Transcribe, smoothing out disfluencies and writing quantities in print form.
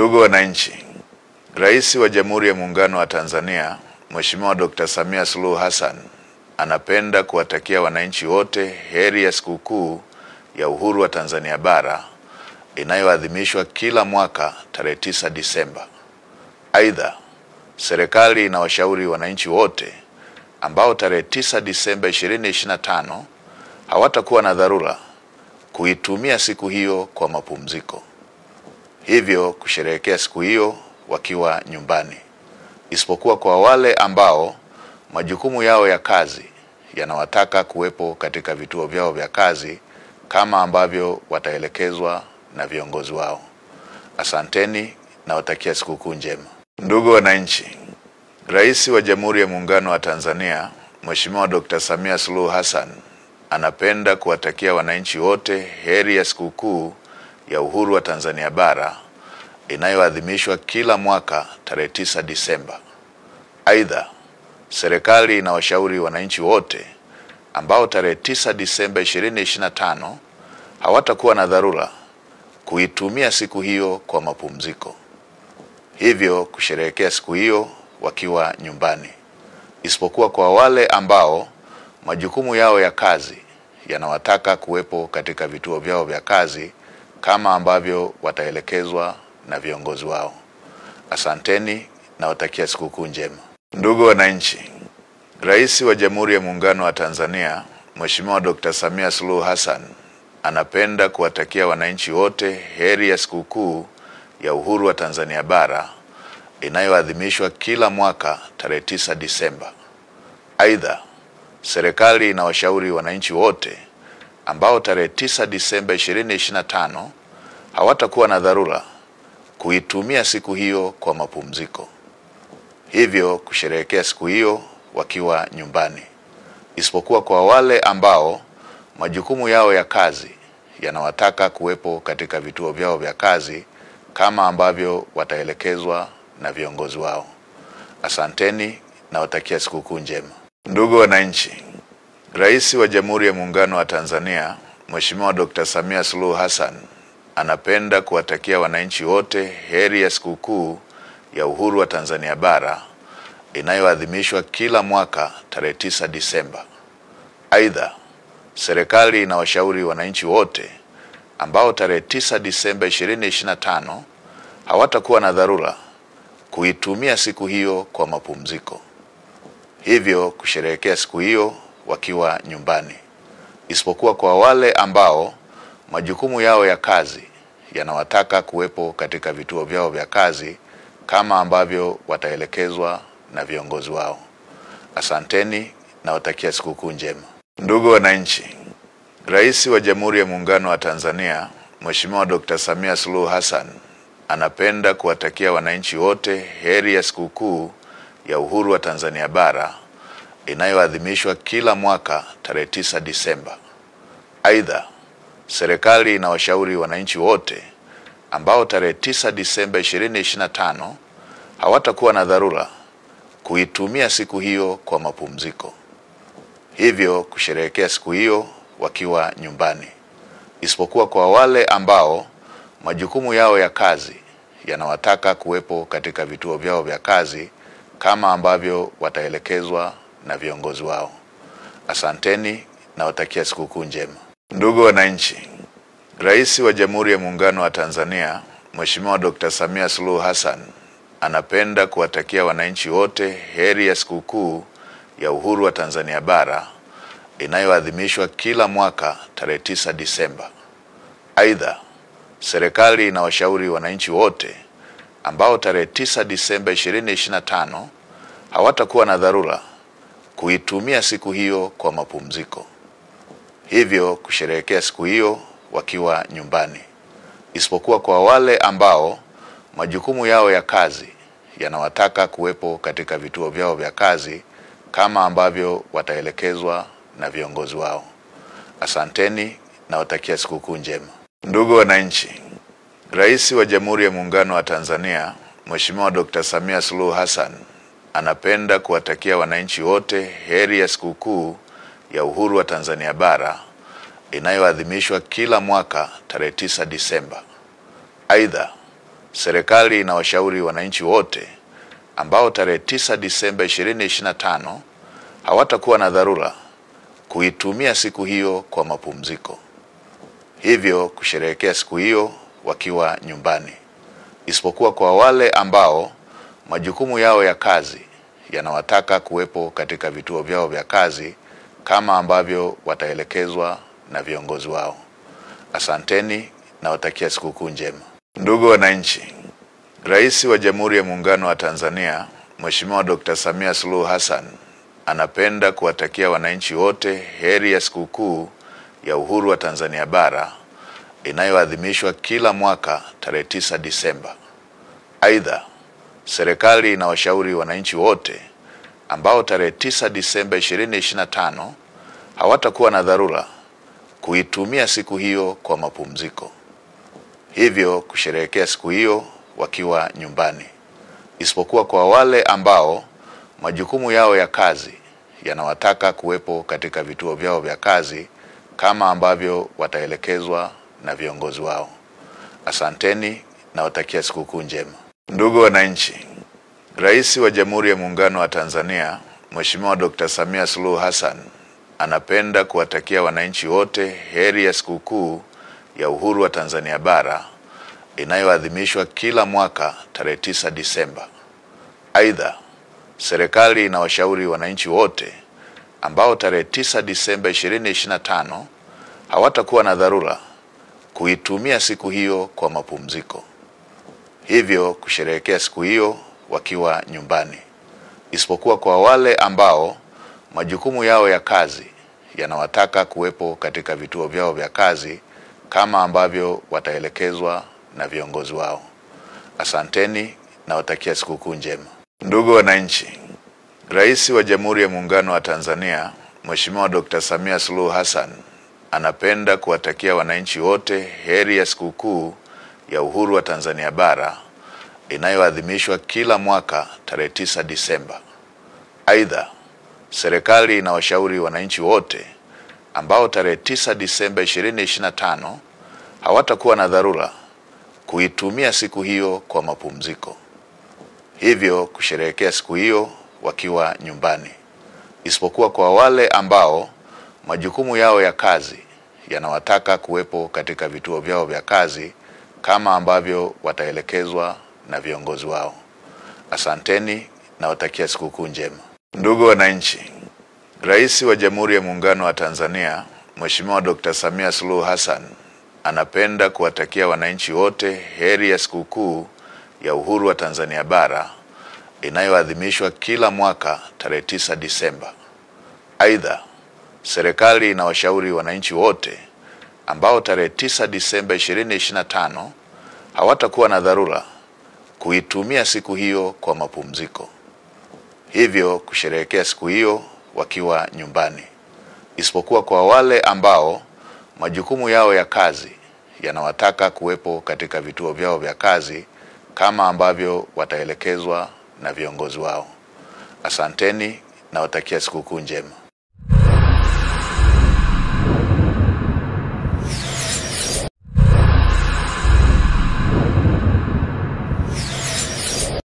Ndugu wananchi, Rais wa Jamhuri ya Muungano wa Tanzania, Mheshimiwa Dr. Samia Suluhu Hassan, anapenda kuwatakia wananchi wote heri ya sikukuu ya Uhuru wa Tanzania Bara inayoadhimishwa kila mwaka tarehe 9 Disemba. Aidha, serikali inawashauri wananchi wote ambao tarehe 9 Disemba 2025 hawatakuwa na dharura kuitumia siku hiyo kwa mapumziko, hivyo kusherehekea siku hiyo wakiwa nyumbani, isipokuwa kwa wale ambao majukumu yao ya kazi yanawataka kuwepo katika vituo vyao vya kazi kama ambavyo wataelekezwa na viongozi wao. Asanteni na watakia sikukuu njema. Ndugu wananchi, Rais wa Jamhuri ya Muungano wa Tanzania, Mheshimiwa Dr. Samia Suluhu Hassan, anapenda kuwatakia wananchi wote heri ya sikukuu ya Uhuru wa Tanzania Bara inayoadhimishwa kila mwaka tarehe 9 Disemba. Aidha, serikali inawashauri wananchi wote ambao tarehe 9 Disemba 2025 hawatakuwa na dharura kuitumia siku hiyo kwa mapumziko, hivyo kusherehekea siku hiyo wakiwa nyumbani, isipokuwa kwa wale ambao majukumu yao ya kazi yanawataka kuwepo katika vituo vyao vya kazi kama ambavyo wataelekezwa na viongozi wao. Asanteni na watakia sikukuu njema. Ndugu wananchi, Rais wa Jamhuri ya Muungano wa Tanzania, Mheshimiwa Dr. Samia Suluhu Hassan, anapenda kuwatakia wananchi wote heri ya sikukuu ya Uhuru wa Tanzania Bara inayoadhimishwa kila mwaka tarehe 9 Disemba. Aidha, serikali inawashauri wananchi wote ambao tarehe 9 Disemba 2025 hawatakuwa na dharura kuitumia siku hiyo kwa mapumziko, hivyo kusherehekea siku hiyo wakiwa nyumbani, isipokuwa kwa wale ambao majukumu yao ya kazi yanawataka kuwepo katika vituo vyao vya kazi kama ambavyo wataelekezwa na viongozi wao. Asanteni na watakia sikukuu njema. Ndugu wananchi, Rais wa Jamhuri ya Muungano wa Tanzania, Mheshimiwa Dr. Samia Suluhu Hassan, anapenda kuwatakia wananchi wote heri ya sikukuu ya Uhuru wa Tanzania Bara inayoadhimishwa kila mwaka tarehe 9 Disemba. Aidha, serikali inawashauri wananchi wote ambao tarehe 9 Disemba 2025 hawatakuwa na dharura kuitumia siku hiyo kwa mapumziko, hivyo kusherehekea siku hiyo wakiwa nyumbani, isipokuwa kwa wale ambao majukumu yao ya kazi yanawataka kuwepo katika vituo vyao vya kazi kama ambavyo wataelekezwa na viongozi wao. Asanteni na watakia sikukuu njema. Ndugu wananchi, Rais wa Jamhuri ya Muungano wa Tanzania, Mheshimiwa Dr. Samia Suluhu Hassan, anapenda kuwatakia wananchi wote heri ya sikukuu ya Uhuru wa Tanzania Bara inayoadhimishwa kila mwaka tarehe 9 Disemba. Aidha, serikali inawashauri wananchi wote ambao tarehe 9 Disemba 2025 hawatakuwa na dharura kuitumia siku hiyo kwa mapumziko, hivyo kusherehekea siku hiyo wakiwa nyumbani, isipokuwa kwa wale ambao majukumu yao ya kazi yanawataka kuwepo katika vituo vyao vya kazi kama ambavyo wataelekezwa na viongozi wao. Asanteni na watakia sikukuu njema. Ndugu wananchi, Rais wa Jamhuri ya Muungano wa Tanzania, Mheshimiwa Dr. Samia Suluhu Hassan, anapenda kuwatakia wananchi wote heri ya sikukuu ya Uhuru wa Tanzania Bara inayoadhimishwa kila mwaka tarehe 9 Disemba. Aidha, serikali inawashauri wananchi wote ambao tarehe 9 Disemba 2025 hawatakuwa na dharura kuitumia siku hiyo kwa mapumziko, hivyo kusherehekea siku hiyo wakiwa nyumbani, isipokuwa kwa wale ambao majukumu yao ya kazi yanawataka kuwepo katika vituo vyao vya kazi kama ambavyo wataelekezwa na viongozi wao. Asanteni na watakia sikukuu njema. Ndugu wananchi, Rais wa Jamhuri ya Muungano wa Tanzania, Mheshimiwa Dr. Samia Suluhu Hassan, anapenda kuwatakia wananchi wote heri ya sikukuu ya Uhuru wa Tanzania Bara inayoadhimishwa kila mwaka tarehe 9 Disemba. Aidha, serikali inawashauri wananchi wote ambao tarehe 9 Disemba 2025 hawatakuwa na dharura kuitumia siku hiyo kwa mapumziko, hivyo kusherehekea siku hiyo wakiwa nyumbani, isipokuwa kwa wale ambao majukumu yao ya kazi yanawataka kuwepo katika vituo vyao vya kazi kama ambavyo wataelekezwa na viongozi wao. Asanteni na watakia sikukuu njema. Ndugu wananchi, Rais wa Jamhuri ya Muungano wa Tanzania, Mheshimiwa Dr. Samia Suluhu Hassan anapenda kuwatakia wananchi wote heri ya sikukuu ya uhuru wa Tanzania bara inayoadhimishwa kila mwaka tarehe 9 Disemba. Aidha, serikali inawashauri wananchi wote ambao tarehe 9 Disemba 2025 hawatakuwa na dharura kuitumia siku hiyo kwa mapumziko, hivyo kusherehekea siku hiyo wakiwa nyumbani, isipokuwa kwa wale ambao majukumu yao ya kazi yanawataka kuwepo katika vituo vyao vya kazi kama ambavyo wataelekezwa na viongozi wao. Asanteni na watakia sikukuu njema. Ndugu wananchi, Rais wa Jamhuri ya Muungano wa Tanzania, Mheshimiwa Dr. Samia Suluhu Hassan anapenda kuwatakia wananchi wote heri ya sikukuu ya uhuru wa Tanzania bara inayoadhimishwa kila mwaka tarehe 9 Disemba. Aidha, serikali inawashauri wananchi wote ambao tarehe 9 Disemba 2025 hawatakuwa na dharura kuitumia siku hiyo kwa mapumziko, hivyo kusherehekea siku hiyo wakiwa nyumbani, isipokuwa kwa wale ambao majukumu yao ya kazi yanawataka kuwepo katika vituo vyao vya kazi kama ambavyo wataelekezwa na viongozi wao. Asanteni na watakia sikukuu njema. Ndugu wananchi, Rais wa Jamhuri ya Muungano wa Tanzania, Mheshimiwa Dr. Samia Suluhu Hassan anapenda kuwatakia wananchi wote heri ya sikukuu ya uhuru wa Tanzania bara inayoadhimishwa kila mwaka tarehe 9 Disemba. Aidha, serikali inawashauri wananchi wote ambao tarehe 9 Disemba 2025 hawatakuwa na dharura kuitumia siku hiyo kwa mapumziko, hivyo kusherehekea siku hiyo wakiwa nyumbani, isipokuwa kwa wale ambao majukumu yao ya kazi yanawataka kuwepo katika vituo vyao vya kazi kama ambavyo wataelekezwa na viongozi wao. Asanteni na watakia sikukuu njema. Ndugu wananchi, Rais wa Jamhuri ya Muungano wa Tanzania, Mheshimiwa Dr. Samia Suluhu Hassan anapenda kuwatakia wananchi wote heri ya sikukuu ya uhuru wa Tanzania bara inayoadhimishwa kila mwaka tarehe 9 Disemba. Aidha, serikali inawashauri wananchi wote ambao tarehe 9 Disemba 2025 hawatakuwa na dharura kuitumia siku hiyo kwa mapumziko, hivyo kusherehekea siku hiyo wakiwa nyumbani, isipokuwa kwa wale ambao majukumu yao ya kazi yanawataka kuwepo katika vituo vyao vya kazi kama ambavyo wataelekezwa na viongozi wao. Asanteni na watakia sikukuu njema.